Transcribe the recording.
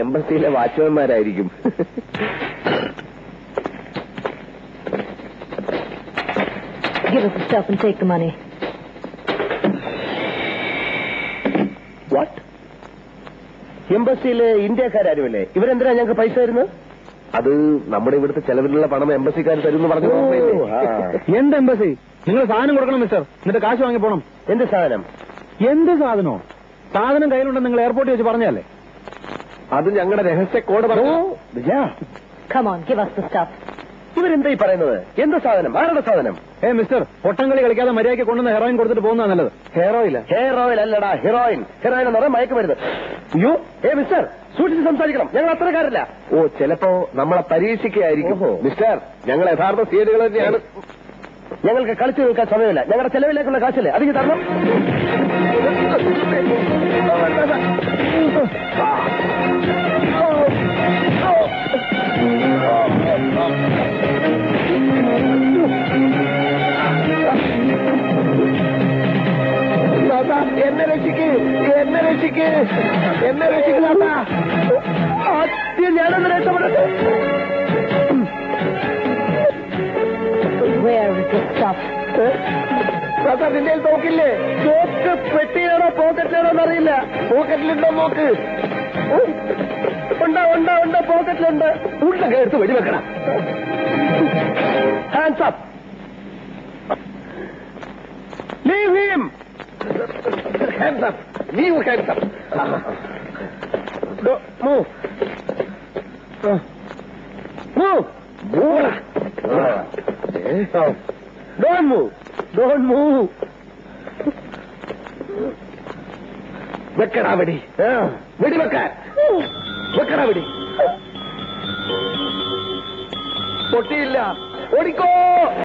എംബസിയിലെ വാച്ച്മാൻമാരായിരിക്കും. Give us the stuff and take the money. What? എംബസിയിലെ ഇന്ത്യക്കാരുമല്ലേ? ഇവരെന്തിനാ ഞങ്ങൾക്ക് പൈസ തരുന്നത്? അത് നമ്മുടെ ഇവിടുത്തെ ചെലവിലുള്ള പണം എംബസിക്കാർ തരുമെന്ന് പറഞ്ഞു. എന്ത് എംബസി? നിങ്ങൾ സാധനം കൊടുക്കണം മിസ്റ്റർ, എന്നിട്ട് കാശ് വാങ്ങി പോണം. എന്ത് സാധനം? എന്ത് സാധനോ? സാധനം കയ്യിലുണ്ടെന്ന് നിങ്ങൾ എയർപോർട്ടിൽ വെച്ച് പറഞ്ഞല്ലേ? അത് ഞങ്ങളുടെ രഹസ്യ കോഡ് പറഞ്ഞു. Come on, give us the stuff. ഇവരെന്തായി പറയുന്നത്? എന്ത് സാധനം? ആരുടെ സാധനം? മിസ്റ്റർ, പൊട്ടംകളി കളിക്കാതെ മര്യാദയ്ക്ക് കൊണ്ടുവന്ന് ഹെറോയിൻ കൊടുത്തിട്ട് പോകുന്നതാ നല്ലത്. ഹെയർ ഓയിൽ അല്ലടാ, ഹെറോയിൻ. ഹെറോയിൻ എന്ന് പറയാൻ മയക്കുമരുന്ന്. അയ്യോ മിസ്റ്റർ, സൂക്ഷിച്ച് സംസാരിക്കണം. ഞങ്ങൾ അത്രക്കാരില്ല. ചിലപ്പോ നമ്മളെ പരീക്ഷിക്കുകയായിരിക്കും. മിസ്റ്റർ, ഞങ്ങൾ യഥാർത്ഥ സീഡുകൾ തന്നെയാണ്. ഞങ്ങൾക്ക് കളിച്ചു നിൽക്കാൻ സമയമില്ല. ഞങ്ങളുടെ ചെലവിലേക്കുള്ള കാശല്ലേ അതിന് തരണം. എന്നെ രക്ഷിക്ക്, എന്നെ രക്ഷിക്ക്, എന്നെ രക്ഷിക്കുന്ന ഞാനൊന്ന് രക്ഷപ്പെടട്ടെ. Where is the stuff? നിന്റെ നോക്കില്ലേ? നോക്ക് പെട്ടിയാണോ പോക്കറ്റിലാണോ എന്നറിയില്ല. പോക്കറ്റിലുണ്ടോ നോക്ക്. ഉണ്ട്, പോക്കറ്റിലുണ്ട്. ഉള്ളൊക്കെ എടുത്ത് വെടിവെക്കണം. Hands up. Leave him. Hands up. Leave hands up. Move. Move. Move. Don't move. Don't move. വെക്കടാ വെടി. വെടിവെക്കാൻ വെക്കടാ വെടി. പൊട്ടിയില്ല. ഓടിക്കോ.